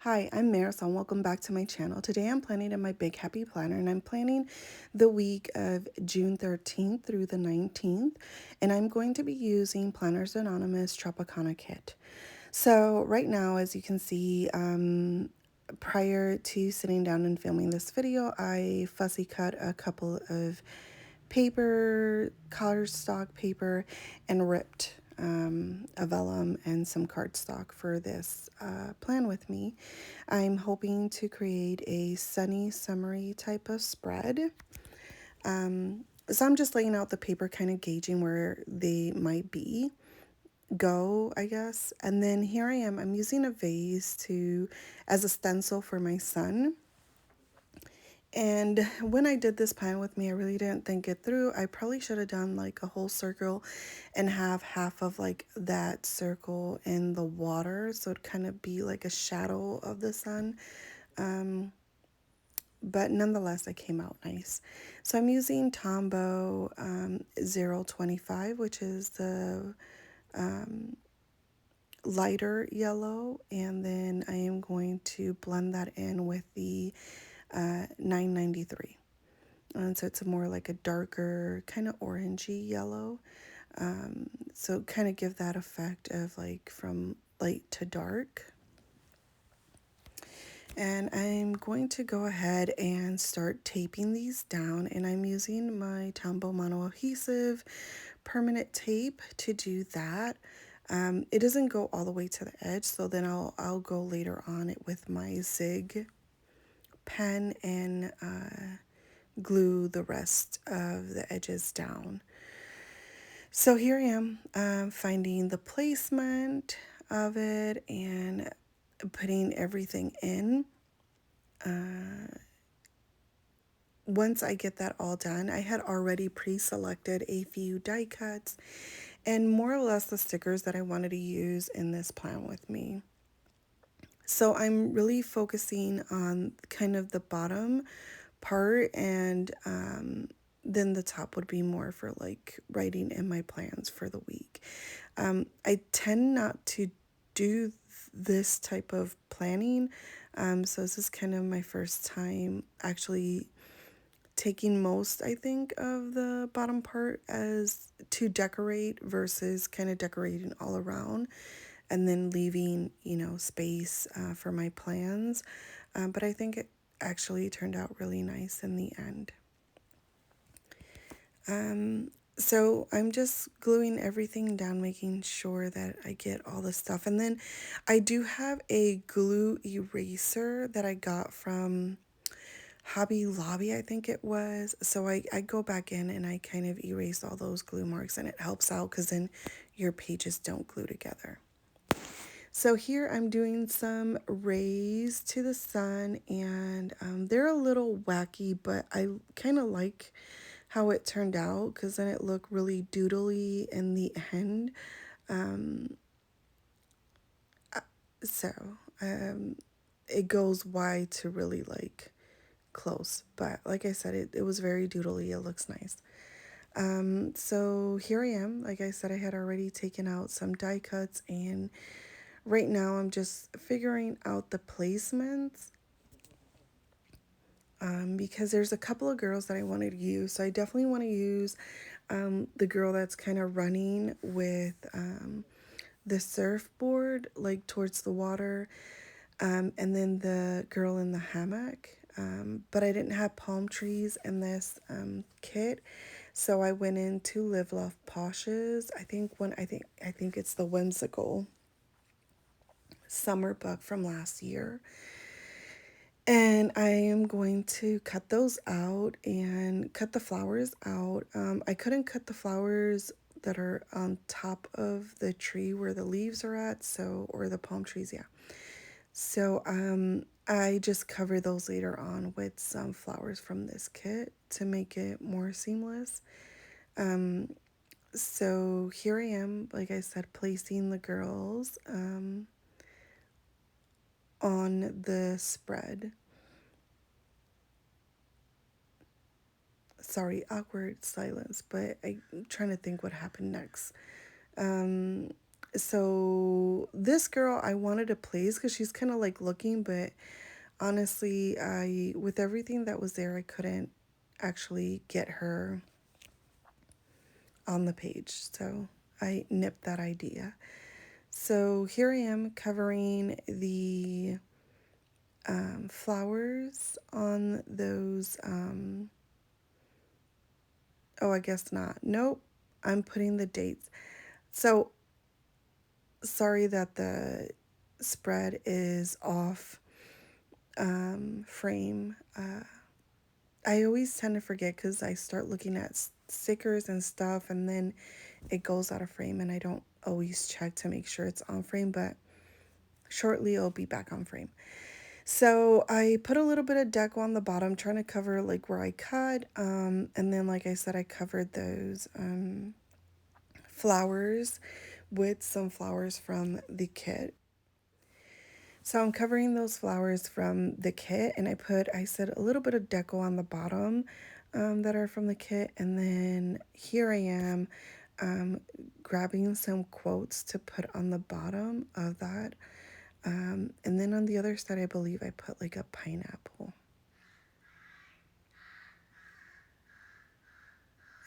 Hi, I'm Marysol. Welcome back to my channel. Today I'm planning in my big happy planner and I'm planning the week of June 13th through the 19th, and I'm going to be using Planner Anonymous Tropicana kit. So right now, as you can see, prior to sitting down and filming this video, I fussy cut a couple of paper, cardstock paper, and ripped a vellum and some cardstock for this plan with me. I'm hoping to create a sunny, summery type of spread. So I'm just laying out the paper, kind of gauging where they might go, I guess. And then here I am. I'm using a vase as a stencil for my son. And when I did this plan with me, I really didn't think it through. I probably should have done like a whole circle and have half of like that circle in the water, so it'd kind of be like a shadow of the sun. But nonetheless, it came out nice. So I'm using Tombow 025, which is the lighter yellow, and then I am going to blend that in with the 993. And so it's more like a darker, kind of orangey yellow. So kind of give that effect of like from light to dark. And I'm going to go ahead and start taping these down, and I'm using my Tombow Mono Adhesive permanent tape to do that. It doesn't go all the way to the edge, so then I'll go later on it with my Zig pen and glue the rest of the edges down. So here I am finding the placement of it and putting everything in. Once I get that all done, I had already pre-selected a few die cuts and more or less the stickers that I wanted to use in this plan with me. So I'm really focusing on kind of the bottom part, and then the top would be more for like writing in my plans for the week. I tend not to do this type of planning, so this is kind of my first time actually taking most, I think, of the bottom part as to decorate versus kind of decorating all around and then leaving, space for my plans. But I think it actually turned out really nice in the end. So I'm just gluing everything down, making sure that I get all the stuff. And then I do have a glue eraser that I got from Hobby Lobby, I think it was. So I go back in and I kind of erase all those glue marks, and it helps out because then your pages don't glue together. So here I'm doing some rays to the sun, and they're a little wacky, but I kind of like how it turned out because then it looked really doodly in the end. So it goes wide to really like close, but like I said, it was very doodly. It looks nice. So here I am. Like I said, I had already taken out some die cuts, and right now I'm just figuring out the placements because there's a couple of girls that I wanted to use. So I definitely want to use the girl that's kind of running with the surfboard, like towards the water, and then the girl in the hammock. But I didn't have palm trees in this kit, so I went into Live Love Posh's. I think it's the whimsical summer book from last year. And I am going to cut those out and cut the flowers out. I couldn't cut the flowers that are on top of the tree where the leaves are at, or the palm trees, yeah. So I just cover those later on with some flowers from this kit to make it more seamless. So here I am, like I said, placing the girls on the spread. Sorry, awkward silence, but I'm trying to think what happened next. So this girl I wanted to place because she's kind of like looking, but honestly, with everything that was there, I couldn't actually get her on the page. So I nipped that idea. So here I am covering the flowers on those. Oh, I guess not. Nope. I'm putting the dates. So sorry that the spread is off frame. I always tend to forget because I start looking at stickers and stuff, and then it goes out of frame, and I don't always check to make sure it's on frame, but shortly it'll be back on frame. So I put a little bit of deco on the bottom, trying to cover like where I cut, and then like I said, I covered those flowers with some flowers from the kit. So I'm covering those flowers from the kit, and I said a little bit of deco on the bottom that are from the kit, and then here I am um, grabbing some quotes to put on the bottom of that. And then on the other side, I believe I put like a pineapple.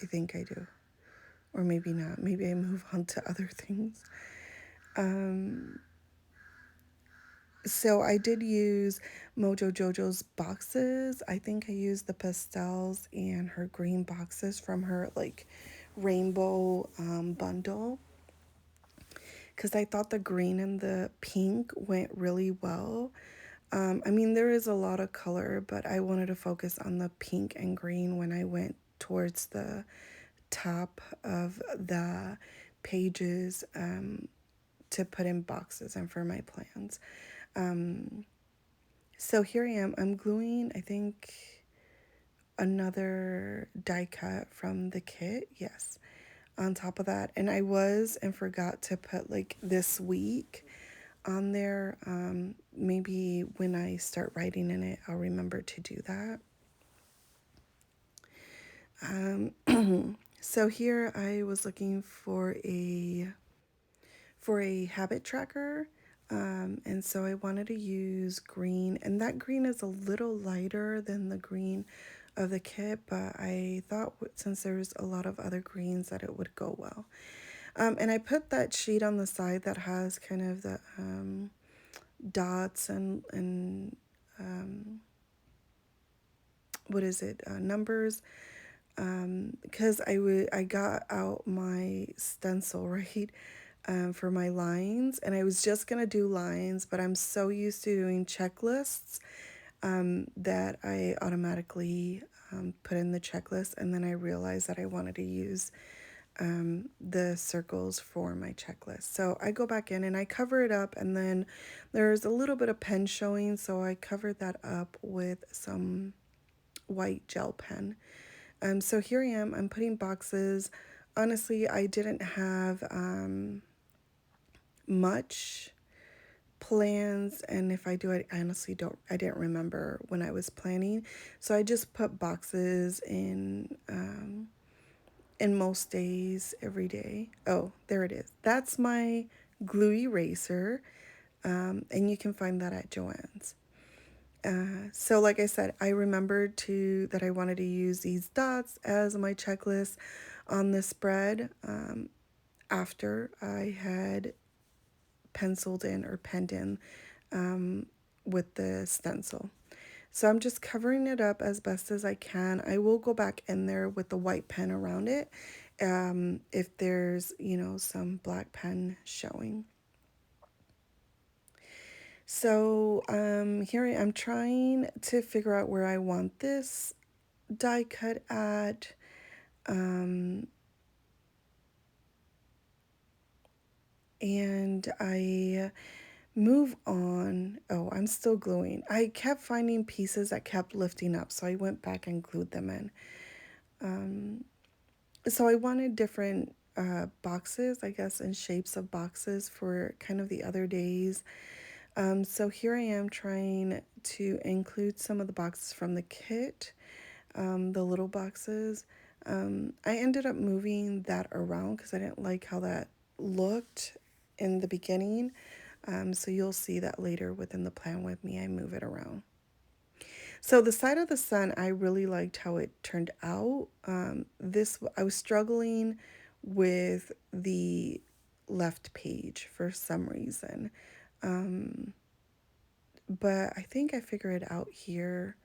I think I do. Or maybe not. Maybe I move on to other things. So I did use Mojo Jojo's boxes. I think I used the pastels and her green boxes from her like rainbow bundle, because I thought the green and the pink went really well. I mean, there is a lot of color, but I wanted to focus on the pink and green when I went towards the top of the pages to put in boxes and for my plans. So here I am. I'm gluing, I think, another die cut from the kit. Yes. On top of that. And I was and forgot to put like this week on there. Maybe when I start writing in it, I'll remember to do that. So here I was looking for a habit tracker. And so I wanted to use green, and that green is a little lighter than the green of the kit, but I thought since there's a lot of other greens that it would go well. And I put that sheet on the side that has kind of the dots and what is it, numbers, because I got out my stencil, right, for my lines, and I was just gonna do lines, but I'm so used to doing checklists that I automatically put in the checklist, and then I realized that I wanted to use the circles for my checklist. So I go back in and I cover it up, and then there's a little bit of pen showing, so I covered that up with some white gel pen. So here I am, I'm putting boxes. Honestly, I didn't have much plans, and if I do, I honestly I didn't remember when I was planning. So I just put boxes in most days, every day. Oh, there it is. That's my glue eraser, and you can find that at Joann's. So like I said, I remembered that I wanted to use these dots as my checklist on the spread after I had penciled in or penned in with the stencil. So I'm just covering it up as best as I can. I will go back in there with the white pen around it if there's, some black pen showing. So here I'm trying to figure out where I want this die cut at. And I move on. Oh, I'm still gluing. I kept finding pieces that kept lifting up, so I went back and glued them in. So I wanted different boxes, I guess, and shapes of boxes for kind of the other days. So here I am trying to include some of the boxes from the kit, the little boxes. I ended up moving that around because I didn't like how that looked in the beginning. So you'll see that later within the plan with me, I move it around. So the side of the sun, I really liked how it turned out. I was struggling with the left page for some reason. But I think I figured it out here.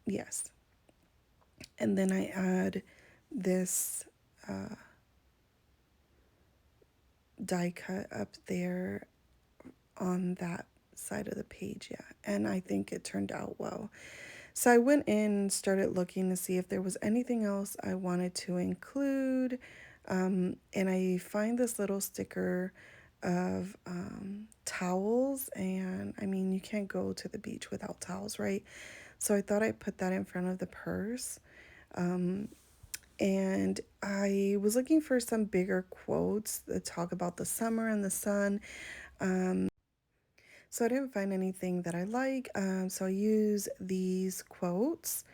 Yes. And then I add this die cut up there on that side of the page, yeah. And I think it turned out well. So I went in and started looking to see if there was anything else I wanted to include. And I find this little sticker of towels. And I mean, you can't go to the beach without towels, right? So I thought I'd put that in front of the purse. And I was looking for some bigger quotes that talk about the summer and the sun. So I didn't find anything that I like. So I use these quotes.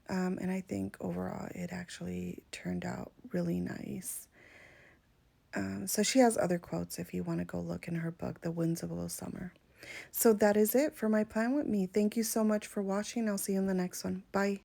And I think overall it actually turned out really nice. So she has other quotes if you want to go look in her book, The Whimsical Summer. So that is it for my plan with me. Thank you so much for watching. I'll see you in the next one. Bye.